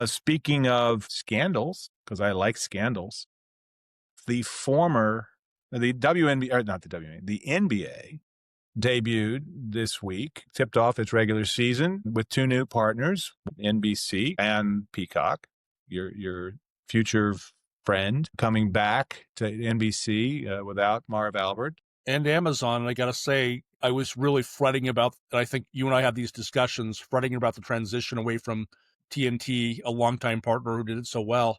Speaking of scandals, because I like scandals, the WNBA, or not the WNBA, the NBA debuted this week, tipped off its regular season with two new partners, NBC and Peacock, your future friend coming back to NBC without Marv Albert. And Amazon, and I got to say, I was really fretting about, and I think you and I had these discussions, fretting about the transition away from TNT, a longtime partner who did it so well.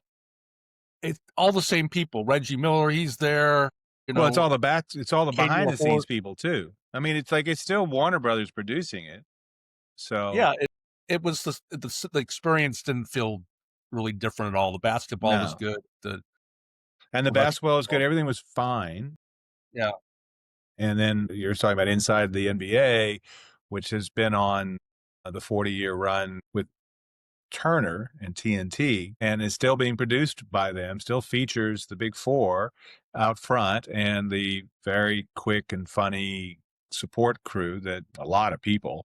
It's all the same people. Reggie Miller, he's there. Well, it's all the behind the scenes Report. people too. I mean, it's still Warner Brothers producing it. So yeah, it was the experience didn't feel really different at all. The basketball was good. And the basketball was good. Everything was fine. Yeah. And then you're talking about inside the NBA, which has been on the 40-year run with Turner and TNT and is still being produced by them, still features the big four out front and the very quick and funny support crew that a lot of people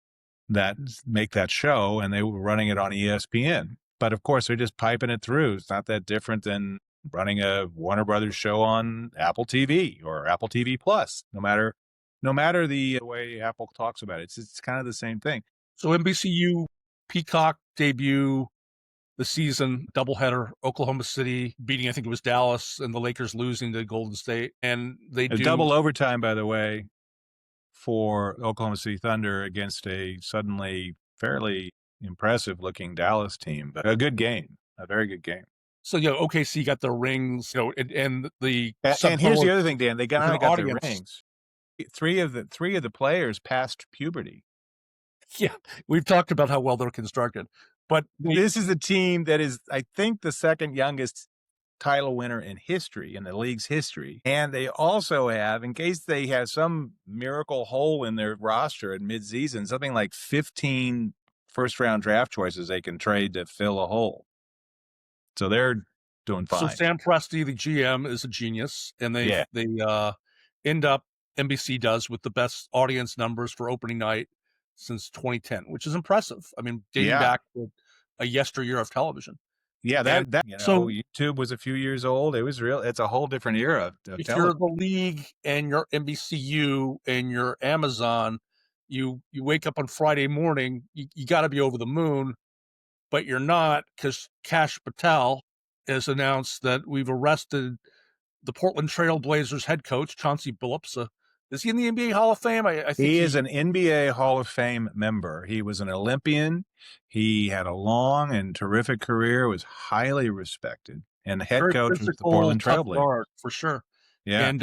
that make that show, and they were running it on ESPN. But of course, they're just piping it through. It's not that different than running a Warner Brothers show on Apple TV or Apple TV Plus. No matter the way Apple talks about it, it's kind of the same thing. So NBCU Peacock debut, the season doubleheader, Oklahoma City beating, I think it was Dallas, and the Lakers losing to Golden State. And they do double overtime, by the way, for Oklahoma City Thunder against a suddenly fairly impressive looking Dallas team, but a good game, a very good game. So, OKC got their rings, and the and here's the other thing, Dan, they got their rings. Three of the players passed puberty. Yeah, we've talked about how well they're constructed, but this is a team that is, I think, the second youngest title winner in history, in the league's history. And they also have, in case they have some miracle hole in their roster at midseason, something like 15 first-round draft choices they can trade to fill a hole. So they're doing fine. So Sam Presti, the GM, is a genius, and they end up, NBC does, with the best audience numbers for opening night since 2010, which is impressive. I mean, dating back to a yesteryear of television. Yeah, so YouTube was a few years old. It was real. It's a whole different era of if television. You're the league and your NBCU and your Amazon, you wake up on Friday morning, you got to be over the moon, but you're not, because Kash Patel has announced that we've arrested the Portland Trail Blazers head coach, Chauncey Billups. Is he in the NBA Hall of Fame? I think he is an NBA Hall of Fame member. He was an Olympian. He had a long and terrific career, was highly respected, and the head coach was the Portland Trail Blazers. For sure. Yeah. And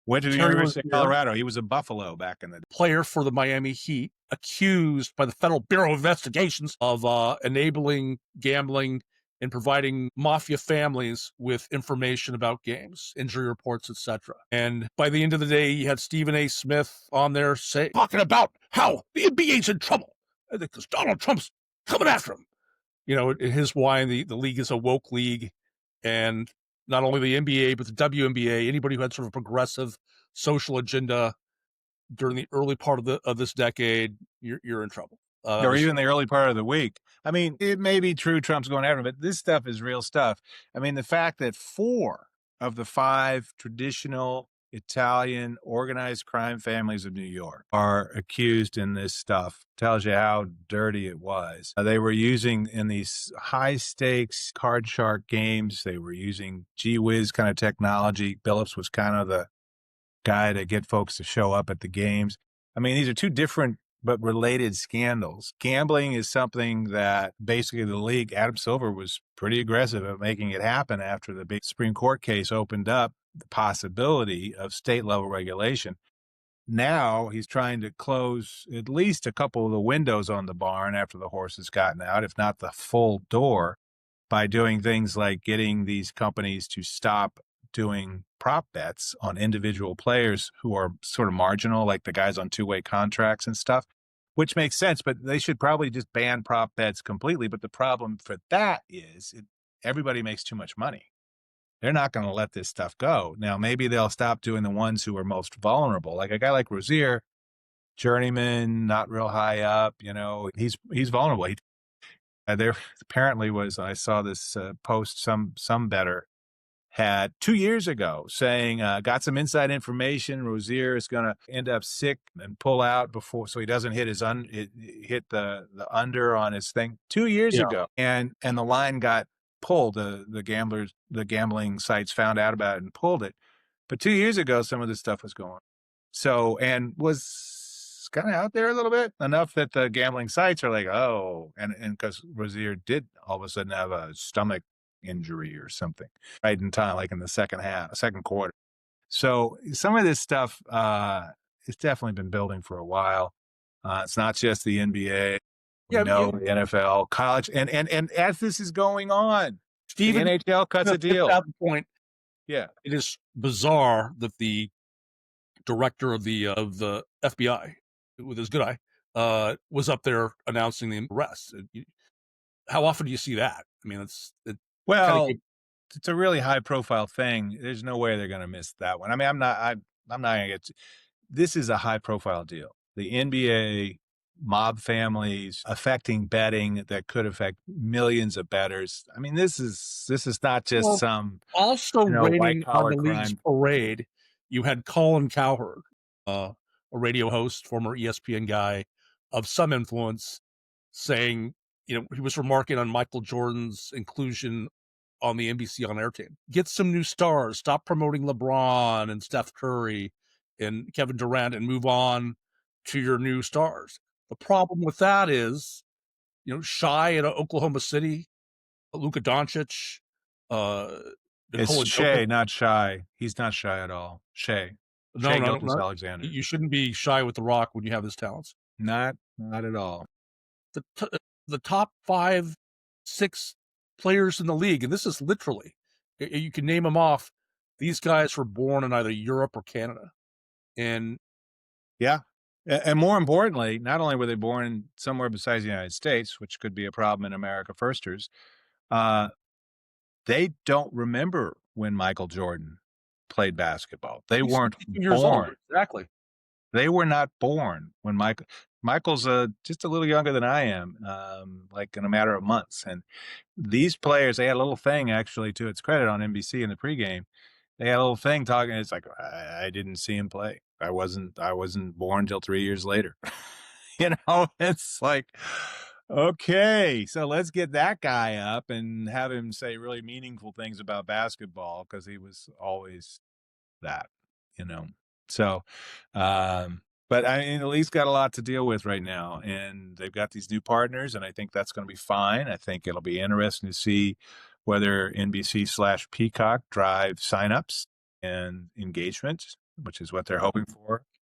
went to the University of Colorado. He was a Buffalo back in the day. Player for the Miami Heat, accused by the Federal Bureau of Investigations of enabling gambling and providing Mafia families with information about games, injury reports, etc. And by the end of the day, you had Stephen A. Smith on there talking about how the NBA's in trouble because Donald Trump's coming after him. His why the league is a woke league, and not only the NBA, but the WNBA, anybody who had sort of a progressive social agenda during the early part of this decade, you're in trouble. Or even the early part of the week. I mean, it may be true Trump's going after him, but this stuff is real stuff. I mean, the fact that 4 of the 5 traditional Italian organized crime families of New York are accused in this stuff tells you how dirty it was. They were using, in these high-stakes card shark games, they were using gee-whiz kind of technology. Billups was kind of the guy to get folks to show up at the games. I mean, these are two different but related scandals. Gambling is something that basically the league, Adam Silver was pretty aggressive at making it happen after the big Supreme Court case opened up the possibility of state level regulation. Now he's trying to close at least a couple of the windows on the barn after the horse has gotten out, if not the full door, by doing things like getting these companies to stop doing prop bets on individual players who are sort of marginal, like the guys on two-way contracts and stuff, which makes sense, but they should probably just ban prop bets completely. But the problem for that is everybody makes too much money. They're not going to let this stuff go. Now, maybe they'll stop doing the ones who are most vulnerable, like a guy like Rozier, journeyman, not real high up, he's vulnerable. There apparently was, I saw this post, some bettor had 2 years ago saying, got some inside information. Rozier is going to end up sick and pull out before, so he doesn't hit hit the under on his thing 2 years Yeah. ago. And the line got pulled. The gambling sites found out about it and pulled it. But 2 years ago, some of this stuff was going. So, and was kind of out there a little bit enough that the gambling sites are like, oh, and because Rozier did all of a sudden have a stomach injury or something right in time, like in the second quarter. So some of this stuff, it's definitely been building for a while. It's not just the NBA. We Yeah, know the NFL, college, and as this is going on, the Steven NHL cuts a gets deal. out the point. Yeah. It is bizarre that the director of the FBI with his good eye was up there announcing the arrest. How often do you see that? I mean, it kind of Well, it's a really high profile thing. There's no way they're going to miss that one. I mean, I'm not going to get. This is a high profile deal. The NBA mob families affecting betting that could affect millions of bettors. I mean, this is not just well. some Also white raining on collar the league's crime. parade, you had Colin Cowherd, a radio host, former ESPN guy of some influence, saying, he was remarking on Michael Jordan's inclusion on the NBC on air team. Get some new stars. Stop promoting LeBron and Steph Curry and Kevin Durant and move on to your new stars. The problem with that is, Shy at Oklahoma City, Luka Doncic, uh, It's Nikola Jokic. Shea, not Shy. He's not shy at all. Shea, No, Shea no, Gilgeous no. Alexander. You shouldn't be shy with the Rock when you have his talents. Not at all. The top 5, 6 players in the league, and this is literally, you can name them off. These guys were born in either Europe or Canada, and Yeah. And more importantly, not only were they born somewhere besides the United States, which could be a problem in America firsters, uh, they don't remember when Michael Jordan played basketball. They he's weren't 62 years old. born. Exactly. They were not born when Michael's just a little younger than I am, like in a matter of months. And these players, they had a little thing actually to its credit on NBC in the pregame. They had a little thing talking. It's like I didn't see him play. I wasn't born till 3 years later. It's like, okay, so let's get that guy up and have him say really meaningful things about basketball because he was always that, you know. So, but I mean, the league's got a lot to deal with right now, and they've got these new partners, and I think that's going to be fine. I think it'll be interesting to see whether NBC/Peacock drive signups and engagement, which is what they're hoping for.